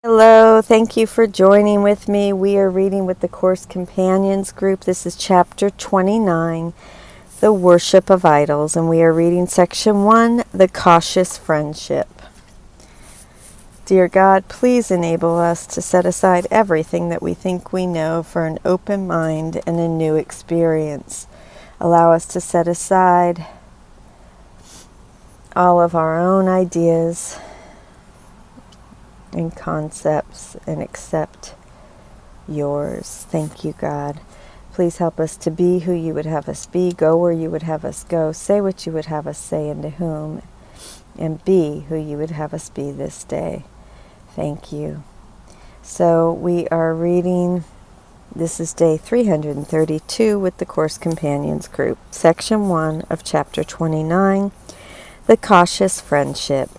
Hello, thank you for joining with me. We are reading with the Course Companions group. This is chapter 29, The Worship of Idols, and we are reading section 1, The Cautious Friendship. Dear God, please enable us to set aside everything that we think we know for an open mind and a new experience. Allow us to set aside all of our own ideas and concepts and accept yours. Thank you, God. Please help us to be who you would have us be, go where you would have us go, say what you would have us say and to whom, and be who you would have us be this day. Thank you. So we are reading, this is day 332 with the Course Companions group, section 1 of chapter 29, The Cautious Friendship.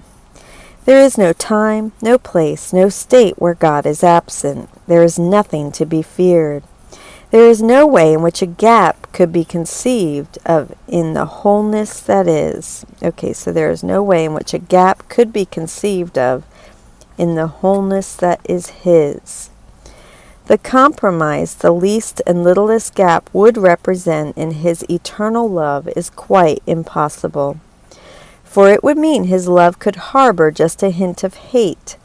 There is no time, no place, no state where God is absent. There is nothing to be feared. There is no way in which a gap could be conceived of in the wholeness that is. Okay, so there is no way in which a gap could be conceived of in the wholeness that is His. The compromise the least and littlest gap would represent in His eternal love is quite impossible. For it would mean His love could harbor just a hint of hate.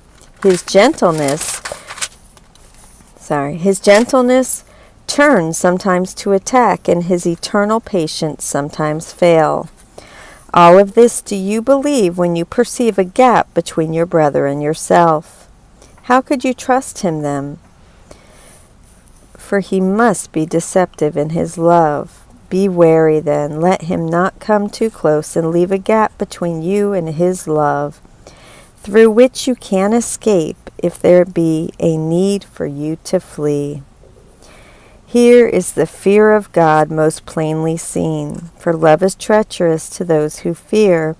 His gentleness turns sometimes to attack, and His eternal patience sometimes fail. All of this do you believe when you perceive a gap between your brother and yourself? How could you trust Him then? For He must be deceptive in His love. Be wary then, let Him not come too close and leave a gap between you and His love, through which you can escape if there be a need for you to flee. Here is the fear of God most plainly seen, for love is treacherous to those who fear,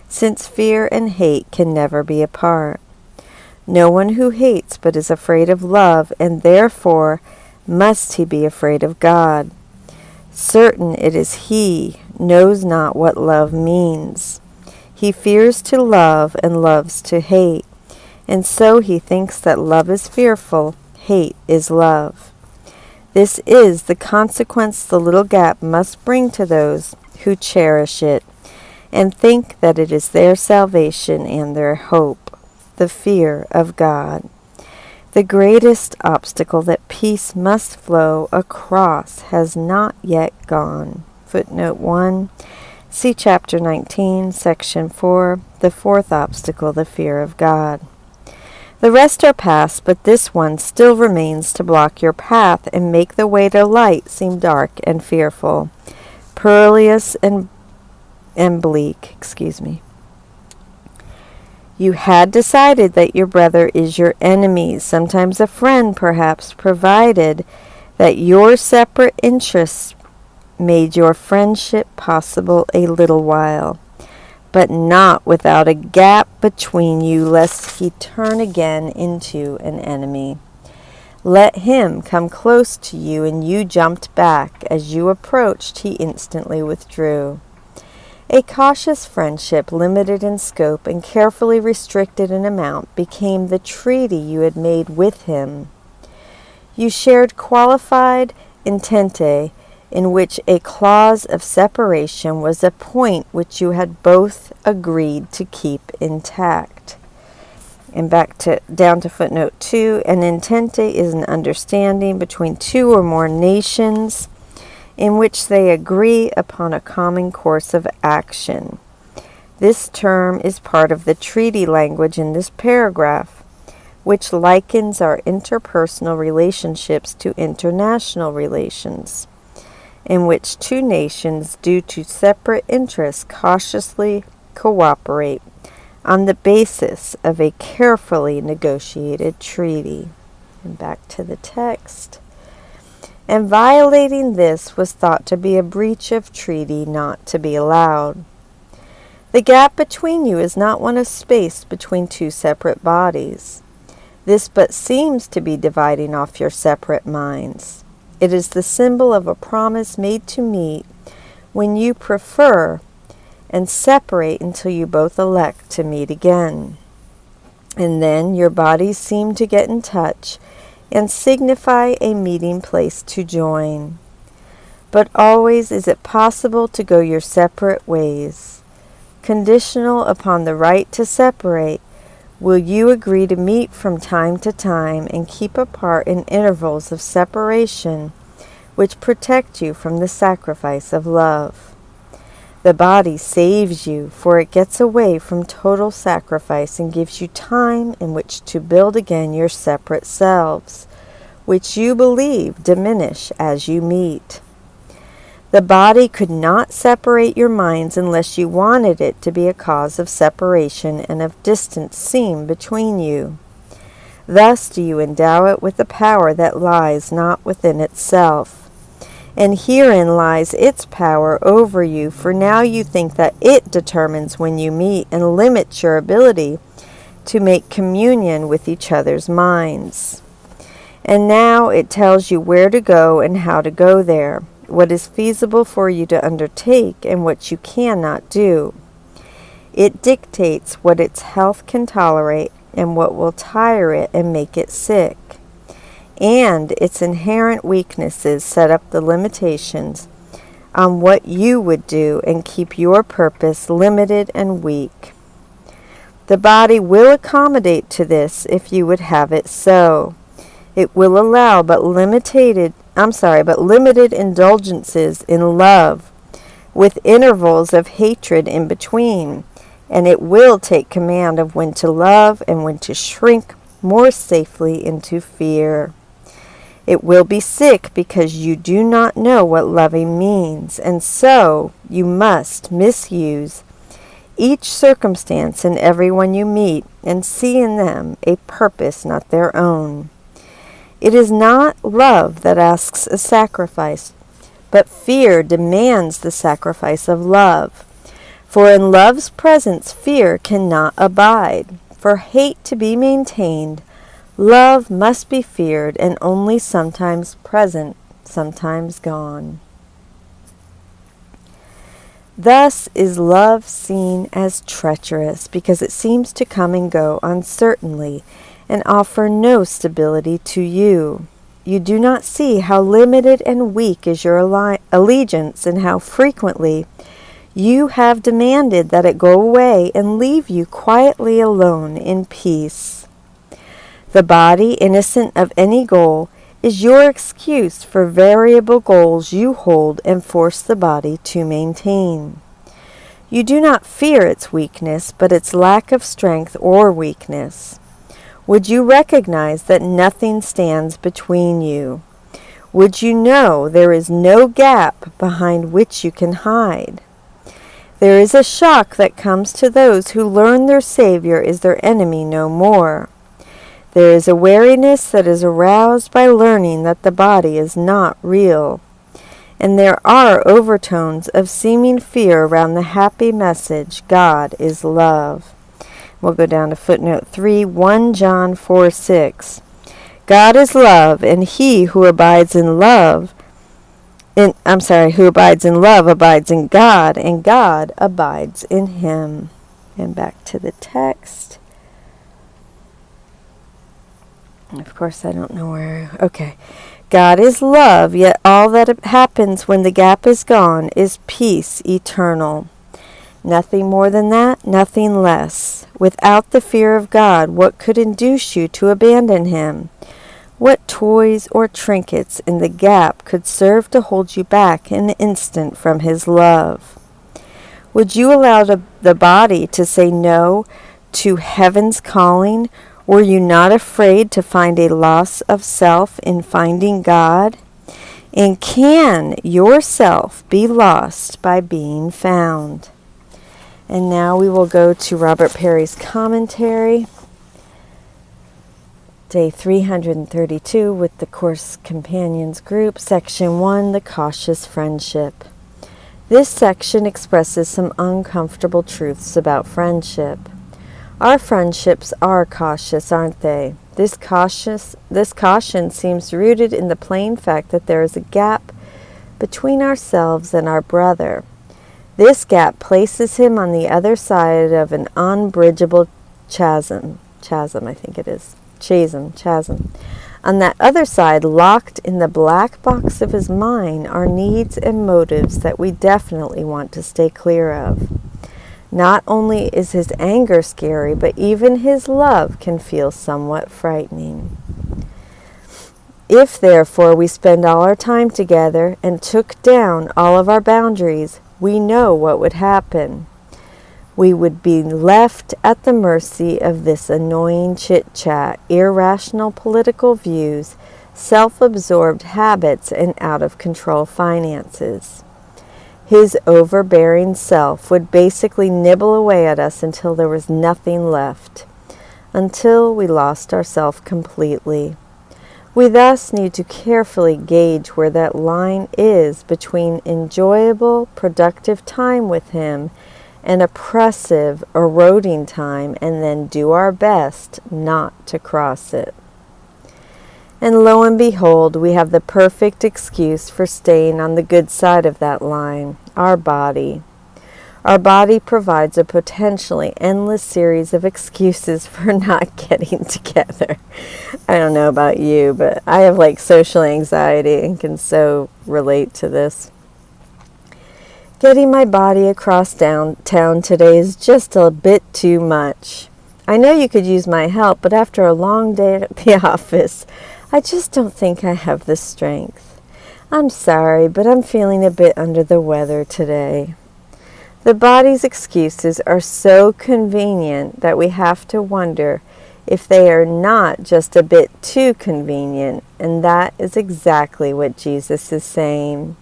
since fear and hate can never be apart. No one who hates but is afraid of love, and therefore must he be afraid of God. Certain it is he knows not what love means. He fears to love and loves to hate, and so he thinks that love is fearful, hate is love. This is the consequence the little gap must bring to those who cherish it, and think that it is their salvation and their hope, the fear of God. The greatest obstacle that peace must flow across has not yet gone. Footnote 1. See chapter 19, section 4, the fourth obstacle, the fear of God. The rest are past, but this one still remains to block your path and make the way to light seem dark and fearful, perilous and bleak. You had decided that your brother is your enemy, sometimes a friend perhaps, provided that your separate interests made your friendship possible a little while, but not without a gap between you, lest he turn again into an enemy. Let him come close to you, and you jumped back. As you approached, he instantly withdrew. A cautious friendship, limited in scope and carefully restricted in amount, became the treaty you had made with him. You shared qualified entente, in which a clause of separation was a point which you had both agreed to keep intact. And down to footnote 2, an entente is an understanding between two or more nations in which they agree upon a common course of action. This term is part of the treaty language in this paragraph, which likens our interpersonal relationships to international relations, in which two nations, due to separate interests, cautiously cooperate on the basis of a carefully negotiated treaty. And back to the text. And violating this was thought to be a breach of treaty not to be allowed. The gap between you is not one of space between two separate bodies. This but seems to be dividing off your separate minds. It is the symbol of a promise made to meet when you prefer and separate until you both elect to meet again. And then your bodies seem to get in touch and signify a meeting place to join. But always is it possible to go your separate ways. Conditional upon the right to separate, will you agree to meet from time to time and keep apart in intervals of separation which protect you from the sacrifice of love? The body saves you, for it gets away from total sacrifice and gives you time in which to build again your separate selves, which you believe diminish as you meet. The body could not separate your minds unless you wanted it to be a cause of separation and of distance seen between you. Thus do you endow it with a power that lies not within itself. And herein lies its power over you, for now you think that it determines when you meet and limits your ability to make communion with each other's minds. And now it tells you where to go and how to go there, what is feasible for you to undertake and what you cannot do. It dictates what its health can tolerate and what will tire it and make it sick. And its inherent weaknesses set up the limitations on what you would do and keep your purpose limited and weak. The body will accommodate to this if you would have it so. It will allow but limited indulgences in love, with intervals of hatred in between, and it will take command of when to love and when to shrink more safely into fear. It will be sick because you do not know what loving means, and so you must misuse each circumstance and everyone you meet, and see in them a purpose not their own. It is not love that asks a sacrifice, but fear demands the sacrifice of love. For in love's presence fear cannot abide. For hate to be maintained, love must be feared, and only sometimes present, sometimes gone. Thus is love seen as treacherous, because it seems to come and go uncertainly, and offer no stability to you. You do not see how limited and weak is your allegiance, and how frequently you have demanded that it go away and leave you quietly alone in peace. The body, innocent of any goal, is your excuse for variable goals you hold and force the body to maintain. You do not fear its weakness, but its lack of strength or weakness. Would you recognize that nothing stands between you? Would you know there is no gap behind which you can hide? There is a shock that comes to those who learn their Savior is their enemy no more. There is a wariness that is aroused by learning that the body is not real. And there are overtones of seeming fear around the happy message, God is love. We'll go down to footnote 3, 1 John 4:6. God is love, and he who abides in love, abides in God, and God abides in him. And back to the text. Of course, I don't know where. Okay. God is love, yet all that happens when the gap is gone is peace eternal. Nothing more than that, nothing less. Without the fear of God, what could induce you to abandon him? What toys or trinkets in the gap could serve to hold you back an instant from his love? Would you allow the body to say no to heaven's calling? Were you not afraid to find a loss of self in finding God? And can yourself be lost by being found? And now we will go to Robert Perry's commentary, day 332 with the Course Companions group, section 1, The Cautious Friendship. This section expresses some uncomfortable truths about friendship. Our friendships are cautious, aren't they? This caution seems rooted in the plain fact that there is a gap between ourselves and our brother. This gap places him on the other side of an unbridgeable chasm. Chasm, I think it is. Chasm. On that other side, locked in the black box of his mind, are needs and motives that we definitely want to stay clear of. Not only is his anger scary, but even his love can feel somewhat frightening. If, therefore, we spend all our time together and took down all of our boundaries, we know what would happen. We would be left at the mercy of this annoying chit-chat, irrational political views, self-absorbed habits, and out-of-control finances. His overbearing self would basically nibble away at us until there was nothing left, until we lost ourselves completely. We thus need to carefully gauge where that line is between enjoyable, productive time with him and oppressive, eroding time, and then do our best not to cross it. And lo and behold, we have the perfect excuse for staying on the good side of that line, our body. Our body provides a potentially endless series of excuses for not getting together. I don't know about you, but I have social anxiety and can so relate to this. Getting my body across downtown today is just a bit too much. I know you could use my help, but after a long day at the office, I just don't think I have the strength. I'm sorry, but I'm feeling a bit under the weather today. The body's excuses are so convenient that we have to wonder if they are not just a bit too convenient, and that is exactly what Jesus is saying.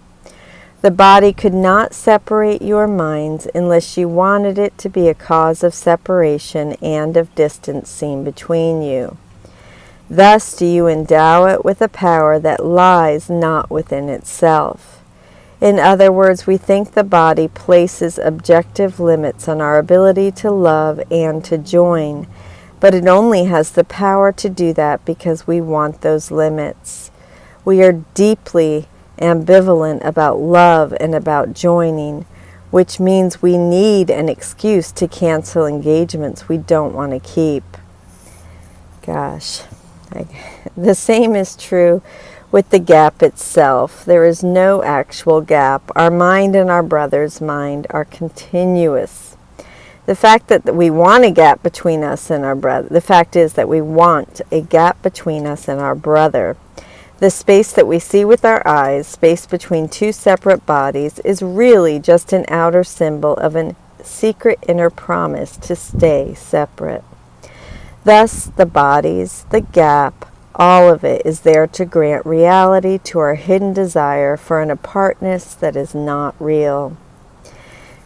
The body could not separate your minds unless you wanted it to be a cause of separation and of distance seen between you. Thus do you endow it with a power that lies not within itself. In other words, we think the body places objective limits on our ability to love and to join, but it only has the power to do that because we want those limits. We are deeply ambivalent about love and about joining, which means we need an excuse to cancel engagements we don't want to keep. The same is true with the gap itself. There is no actual gap. Our mind and our brother's mind are continuous. The fact that we want a gap between us and our brother, the fact is that we want a gap between us and our brother. The space that we see with our eyes, space between two separate bodies, is really just an outer symbol of a secret inner promise to stay separate. Thus, the bodies, the gap, all of it is there to grant reality to our hidden desire for an apartness that is not real.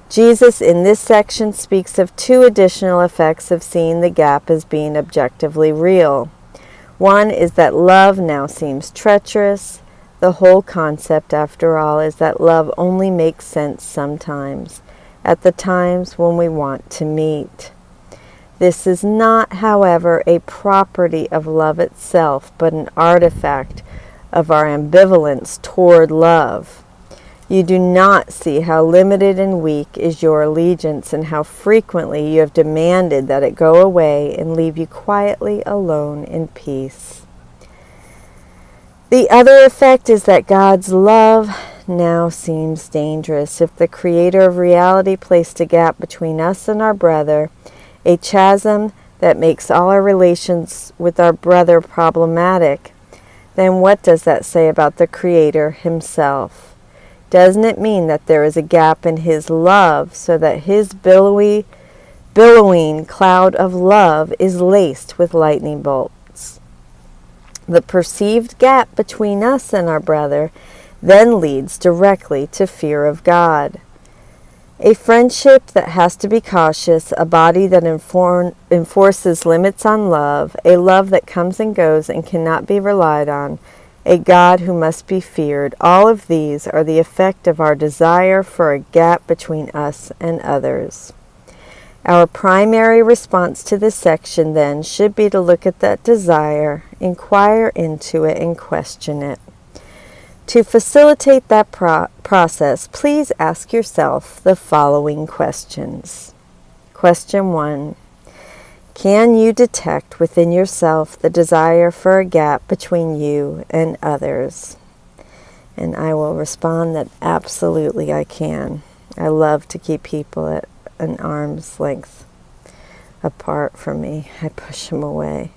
Jesus in this section speaks of two additional effects of seeing the gap as being objectively real. One is that love now seems treacherous. The whole concept, after all, is that love only makes sense sometimes, at the times when we want to meet. This is not, however, a property of love itself, but an artifact of our ambivalence toward love. You do not see how limited and weak is your allegiance and how frequently you have demanded that it go away and leave you quietly alone in peace. The other effect is that God's love now seems dangerous. If the Creator of reality placed a gap between us and our brother, a chasm that makes all our relations with our brother problematic, then what does that say about the Creator himself? Doesn't it mean that there is a gap in his love so that his billowing cloud of love is laced with lightning bolts? The perceived gap between us and our brother then leads directly to fear of God. A friendship that has to be cautious, a body that enforces limits on love, a love that comes and goes and cannot be relied on, a God who must be feared. All of these are the effect of our desire for a gap between us and others. Our primary response to this section, then, should be to look at that desire, inquire into it, and question it. To facilitate that process, please ask yourself the following questions. Question 1. Can you detect within yourself the desire for a gap between you and others? And I will respond that absolutely I can. I love to keep people at an arm's length apart from me. I push them away.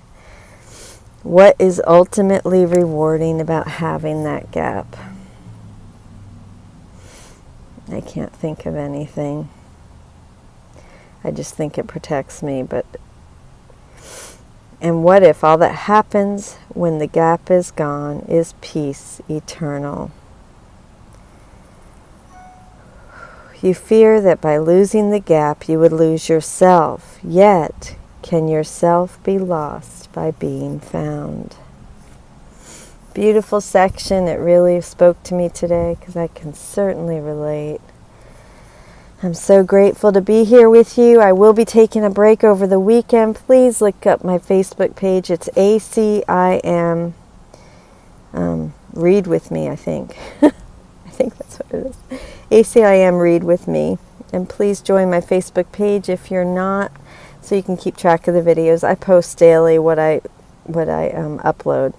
What is ultimately rewarding about having that gap? I can't think of anything. I just think it protects me, but... And what if all that happens when the gap is gone is peace eternal? You fear that by losing the gap you would lose yourself, yet can yourself be lost by being found? Beautiful section. It really spoke to me today because I can certainly relate. I'm so grateful to be here with you. I will be taking a break over the weekend. Please look up my Facebook page. It's ACIM. Read with me, I think. I think that's what it is. ACIM Read with me. And please join my Facebook page if you're not, so you can keep track of the videos. I post daily what I upload.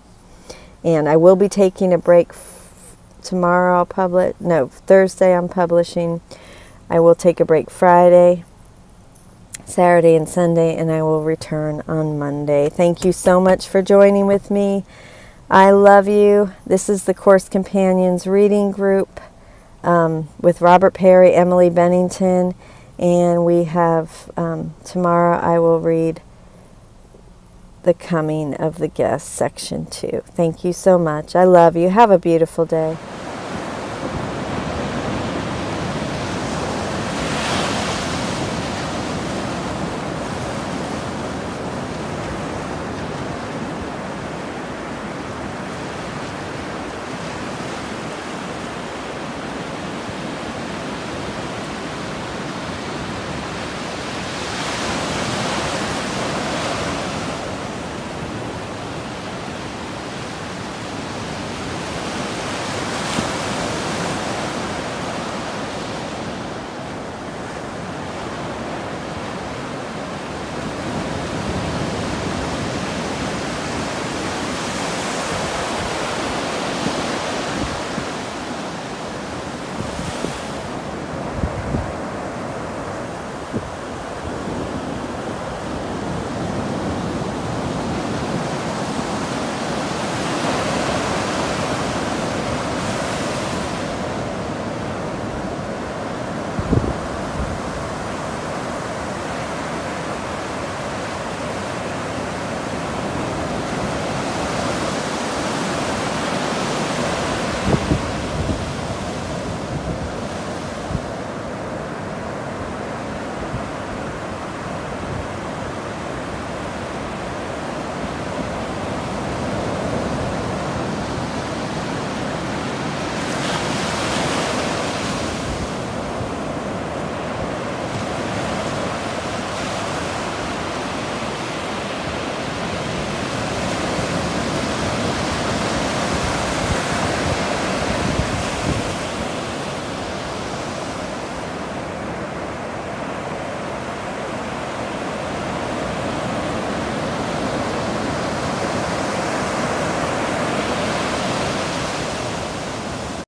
And I will be taking a break tomorrow. I'll publish. No, Thursday I'm publishing. I will take a break Friday, Saturday, and Sunday, and I will return on Monday. Thank you so much for joining with me. I love you. This is the Course Companions reading group with Robert Perry, Emily Bennington, and we have tomorrow I will read The Coming of the Guest, Section 2. Thank you so much. I love you. Have a beautiful day.